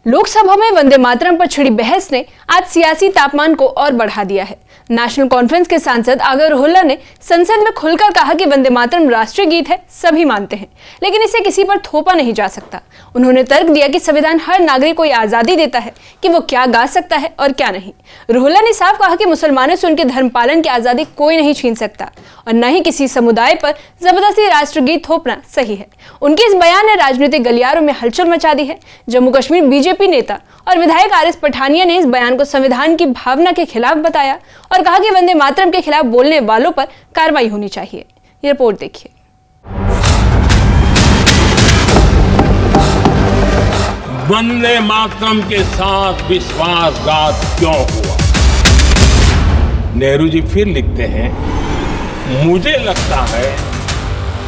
लोकसभा में वंदे मातरम पर छिड़ी बहस ने आज सियासी तापमान को और बढ़ा दिया है। नेशनल कॉन्फ्रेंस के सांसद आगर रोहिल्ला ने संसद में खुलकर कहा कि वंदे मातरम राष्ट्रीय गीत है, सभी मानते हैं, लेकिन इसे किसी पर थोपा नहीं जा सकता। उन्होंने तर्क दिया कि संविधान हर नागरिक को यह आजादी देता है कि वो क्या गा सकता है और क्या नहीं। रोहिल्ला ने साफ कहा कि मुसलमानों से उनके धर्म पालन की आजादी कोई नहीं छीन सकता और न ही किसी समुदाय पर जबरदस्ती राष्ट्रगीत थोपना सही है। उनके इस बयान ने राजनीतिक गलियारों में हलचल मचा दी है। जम्मू कश्मीर बीजेपी नेता और विधायक आर.एस. पठानिया ने इस बयान को संविधान की भावना के खिलाफ बताया और कहा कि वंदे मातरम के खिलाफ बोलने वालों पर कार्रवाई होनी चाहिए। ये रिपोर्ट देखिए। वंदे मातरम के साथ विश्वासघात क्यों हुआ? नेहरू जी फिर लिखते हैं, मुझे लगता है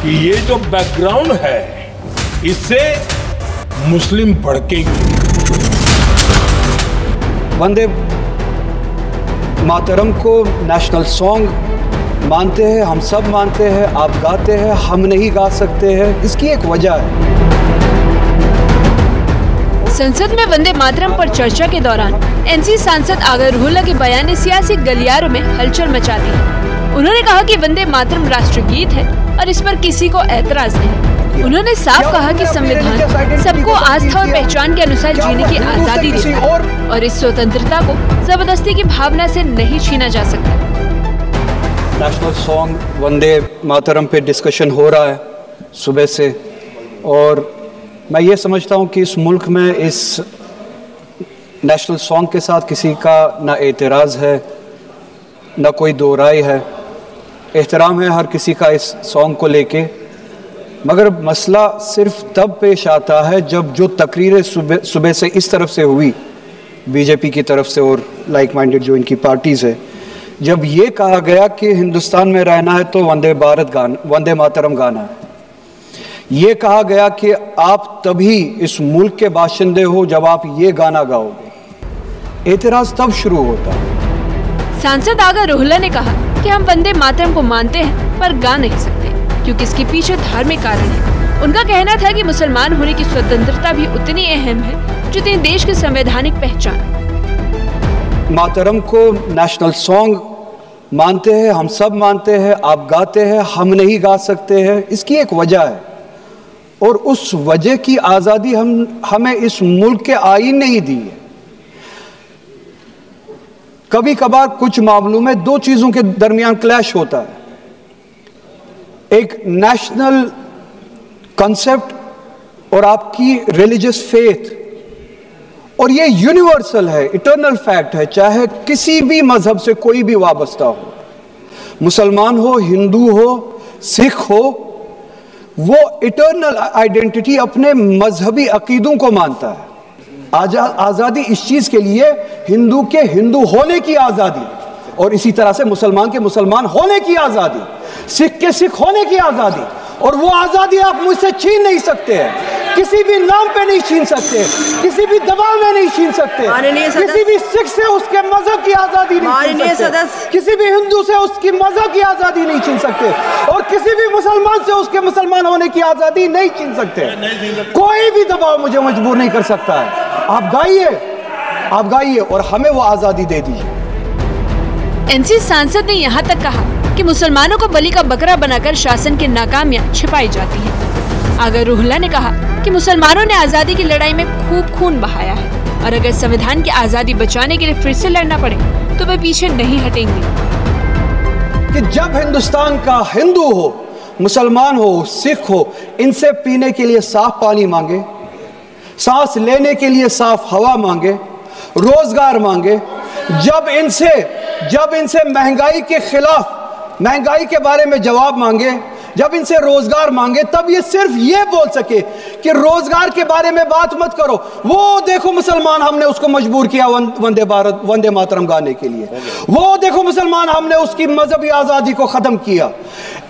कि ये जो बैकग्राउंड है इससे मुस्लिम भड़केंगे। वंदे मातरम को नेशनल सॉन्ग मानते हैं, हम सब मानते हैं, आप गाते हैं, हम नहीं गा सकते हैं, इसकी एक वजह है। संसद में वंदे मातरम पर चर्चा के दौरान एनसी सांसद आगर रोहिल्ला के बयान ने सियासी गलियारों में हलचल मचा दी। उन्होंने कहा कि वंदे मातरम राष्ट्रीय गीत है और इस पर किसी को ऐतराज नहीं। उन्होंने साफ कहा कि संविधान सबको आस्था और पहचान के अनुसार जीने की आजादी देता है और इस स्वतंत्रता को जबरदस्ती की भावना से नहीं छीना जा सकता। नेशनल सॉन्ग वंदे मातरम पे डिस्कशन हो रहा है सुबह से, और मैं ये समझता हूँ कि इस मुल्क में इस नेशनल सॉन्ग के साथ किसी का ना एतराज़ है, ना कोई दो राय है। एहतराम है हर किसी का इस सॉन्ग को लेके, मगर मसला सिर्फ तब पेश आता है जब जो तकरीरें सुबह से इस तरफ से हुई, बीजेपी की तरफ से और लाइक माइंडेड जो इनकी पार्टीज़ है, जब ये कहा गया कि हिंदुस्तान में रहना है तो वंदे मातरम गाना है। ये कहा गया कि आप तभी इस मुल्क के बाशिंदे हो जब आप ये गाना गाओगे। एतराज़ तब शुरू होता है। सांसद आगर रोहिल्ला ने कहा कि हम वंदे मातरम को मानते हैं पर गा नहीं सकते क्योंकि इसके पीछे धार्मिक कारण है। उनका कहना था कि मुसलमान होने की स्वतंत्रता भी उतनी अहम है जितनी देश की संवैधानिक पहचान। मातरम को नेशनल सॉन्ग मानते हैं, हम सब मानते हैं, आप गाते हैं, हम नहीं गा सकते हैं, इसकी एक वजह है और उस वजह की आज़ादी हमें इस मुल्क के आईन ने ही दी है। कभी कभार कुछ मामलों में दो चीज़ों के दरमियान क्लैश होता है, एक नेशनल कॉन्सेप्ट और आपकी रिलीजियस फेथ, और ये यूनिवर्सल है, इटर्नल फैक्ट है, चाहे किसी भी मजहब से कोई भी वाबस्ता हो, मुसलमान हो, हिंदू हो, सिख हो, वो इटर्नल आइडेंटिटी अपने मजहबी अकीदों को मानता है। आज़ादी इस चीज़ के लिए हिंदू के हिंदू होने की आज़ादी, और इसी तरह से मुसलमान के मुसलमान होने की आज़ादी, सिख के सिख होने की आज़ादी, और वो आज़ादी आप मुझसे छीन नहीं सकते हैं, किसी भी नाम पे नहीं छीन सकते, किसी भी दबाव में नहीं छीन सकते, किसी भी सिख से उसके मजहब की आज़ादी नहीं छीन सकते, किसी भी हिंदू से उसकी मजहब की आज़ादी नहीं छीन सकते, और किसी भी मुसलमान से उसके मुसलमान होने की आज़ादी नहीं छीन सकते। कोई भी दबाव मुझे मजबूर नहीं कर सकता है। आप गाइए और हमें वो आज़ादी दे दीजिए। एनसी सांसद ने यहाँ तक कहा कि मुसलमानों को बलि का बकरा बनाकर शासन की नाकामियां छिपाई जाती हैं। आगर रोहिल्ला ने कहा कि मुसलमानों ने आजादी की लड़ाई में खूब खून बहाया है और अगर संविधान की आजादी बचाने के लिए फिर से लड़ना पड़े तो वे पीछे नहीं हटेंगे। कि जब हिंदुस्तान का हिंदू हो, मुसलमान हो, सिख हो, इनसे पीने के लिए साफ पानी मांगे, सांस लेने के लिए साफ हवा मांगे, रोजगार मांगे, जब इनसे महंगाई के खिलाफ, महंगाई के बारे में जवाब मांगे, जब इनसे रोजगार मांगे, तब ये सिर्फ ये बोल सके कि रोजगार के बारे में बात मत करो, वो देखो मुसलमान हमने उसको मजबूर किया वंदे मातरम गाने के लिए, वो देखो मुसलमान हमने उसकी मजहबी आजादी को खत्म किया।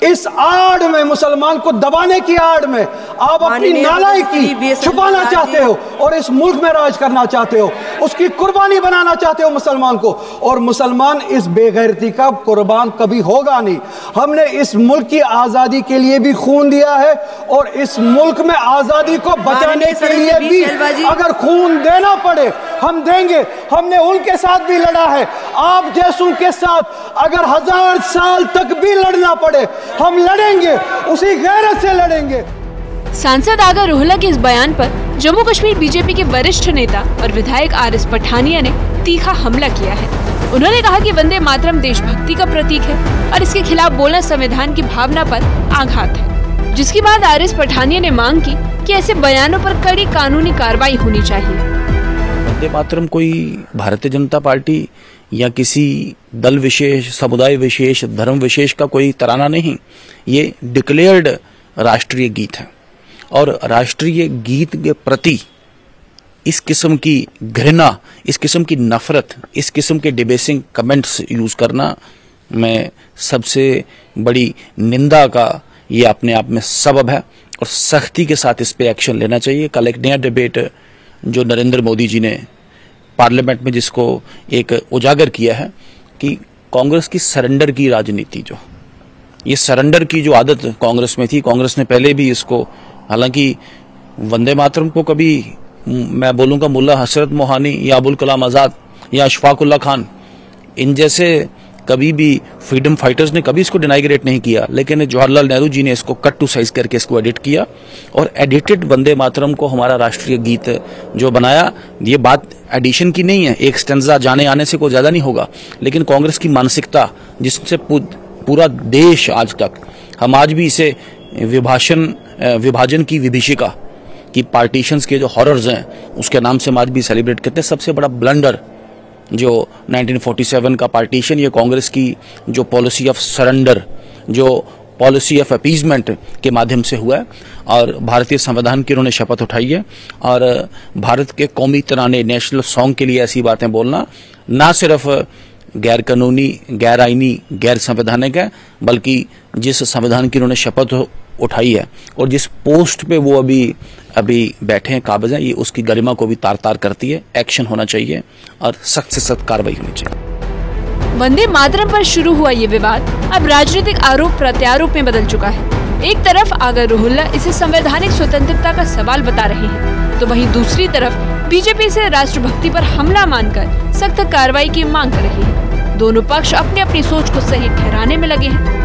इस आड़ में, मुसलमान को दबाने की आड़ में आप अपनी नालायकी छुपाना चाहते हो और इस मुल्क में राज करना चाहते हो। उसकी कुर्बानी बनाना चाहते हो मुसलमान को, और मुसलमान इस बेगैरती का कुर्बान कभी होगा नहीं। हमने इस मुल्क की आजादी के लिए भी खून दिया है और इस मुल्क में आजादी को बचाने के लिए भी अगर खून देना पड़े हम देंगे। हमने उनके साथ भी लड़ा है, आप जैसों के साथ अगर 1000 साल तक भी लड़ना पड़े हम लड़ेंगे, उसी गैरत से लड़ेंगे। सांसद आगा रोहला के इस बयान पर जम्मू कश्मीर बीजेपी के वरिष्ठ नेता और विधायक आर.एस. पठानिया ने तीखा हमला किया है। उन्होंने कहा कि वंदे मातरम देशभक्ति का प्रतीक है और इसके खिलाफ बोलना संविधान की भावना पर आघात है, जिसके बाद आर.एस. पठानिया ने मांग की कि ऐसे बयानों पर कड़ी कानूनी कार्रवाई होनी चाहिए। वंदे मातरम कोई भारतीय जनता पार्टी या किसी दल विशेष, समुदाय विशेष, धर्म विशेष का कोई तराना नहीं, ये डिक्लेयर्ड राष्ट्रीय गीत है और राष्ट्रीय गीत के प्रति इस किस्म की घृणा, इस किस्म की नफरत, इस किस्म के डिबेसिंग कमेंट्स यूज करना मैं सबसे बड़ी निंदा का ये अपने आप में सबब है और सख्ती के साथ इस पे एक्शन लेना चाहिए। कल एक नया डिबेट जो नरेंद्र मोदी जी ने पार्लियामेंट में जिसको एक उजागर किया है कि कांग्रेस की सरेंडर की राजनीति, जो ये सरेंडर की जो आदत कांग्रेस में थी, कांग्रेस ने पहले भी इसको, हालांकि वंदे मातरम को कभी मैं बोलूंगा मुल्ला हसरत मोहानी या अबुल कलाम आजाद या अशफाक उल्लाह खान इन जैसे कभी भी फ्रीडम फाइटर्स ने कभी इसको डिनाइग्रेट नहीं किया, लेकिन जवाहरलाल नेहरू जी ने इसको कट टू साइज करके इसको एडिट किया और एडिटेड वंदे मातरम को हमारा राष्ट्रीय गीत जो बनाया। ये बात एडिशन की नहीं है, एक स्टेंजा जाने आने से कोई ज्यादा नहीं होगा, लेकिन कांग्रेस की मानसिकता जिससे पूरा देश आज तक, हम आज भी इसे विभाजन की विभीषिका की पार्टीशंस के जो हॉरर्स हैं उसके नाम से हम आज भी सेलिब्रेट करते हैं। सबसे बड़ा ब्लंडर जो 1947 का पार्टीशन, ये कांग्रेस की जो पॉलिसी ऑफ सरेंडर, जो पॉलिसी ऑफ अपीजमेंट के माध्यम से हुआ है और भारतीय संविधान की उन्होंने शपथ उठाई है और भारत के कौमी तराने, नेशनल सॉन्ग के लिए ऐसी बातें बोलना ना सिर्फ गैर कानूनी, गैर आईनी, गैर संवैधानिक है, बल्कि जिस संविधान की उन्होंने शपथ उठाई है और जिस पोस्ट पे वो अभी बैठे हैं, काबिज हैं, ये उसकी गरिमा को भी तार तार करती है। एक्शन होना चाहिए और सख्त से सख्त कार्रवाई होनी चाहिए। वंदे मातरम पर शुरू हुआ ये विवाद अब राजनीतिक आरोप प्रत्यारोप में बदल चुका है। एक तरफ आगा रोहिल्ला इसे संवैधानिक स्वतंत्रता का सवाल बता रहे हैं, तो वहीं दूसरी तरफ बीजेपी से राष्ट्रभक्ति पर हमला मानकर सख्त कार्रवाई की मांग कर रही है। दोनों पक्ष अपनी अपनी सोच को सही ठहराने में लगे हैं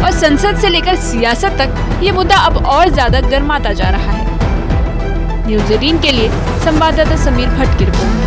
और संसद से लेकर सियासत तक ये मुद्दा अब और ज्यादा गर्माता जा रहा है। न्यूज़ 18 के लिए संवाददाता समीर भट्ट की रिपोर्ट।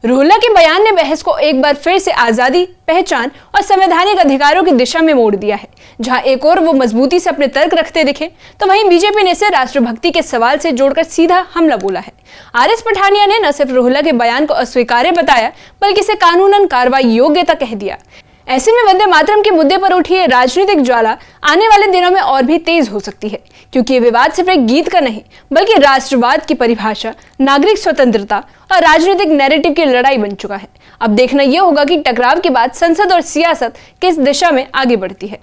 रोहिल्ला के बयान ने बहस को एक बार फिर से आजादी, पहचान और संवैधानिक अधिकारों की दिशा में मोड़ दिया है। जहां एक और वो मजबूती से अपने तर्क रखते दिखे, तो वहीं बीजेपी ने इसे राष्ट्रभक्ति के सवाल से जोड़कर सीधा हमला बोला है। आर.एस. पठानिया ने न सिर्फ रोहिल्ला के बयान को अस्वीकार्य बताया, बल्कि इसे कानूनन कार्रवाई योग्यता कह दिया। ऐसे में वंदे मातरम के मुद्दे पर उठी ये राजनीतिक ज्वाला आने वाले दिनों में और भी तेज हो सकती है, क्योंकि ये विवाद सिर्फ एक गीत का नहीं, बल्कि राष्ट्रवाद की परिभाषा, नागरिक स्वतंत्रता और राजनीतिक नैरेटिव की लड़ाई बन चुका है। अब देखना यह होगा कि टकराव के बाद संसद और सियासत किस दिशा में आगे बढ़ती है।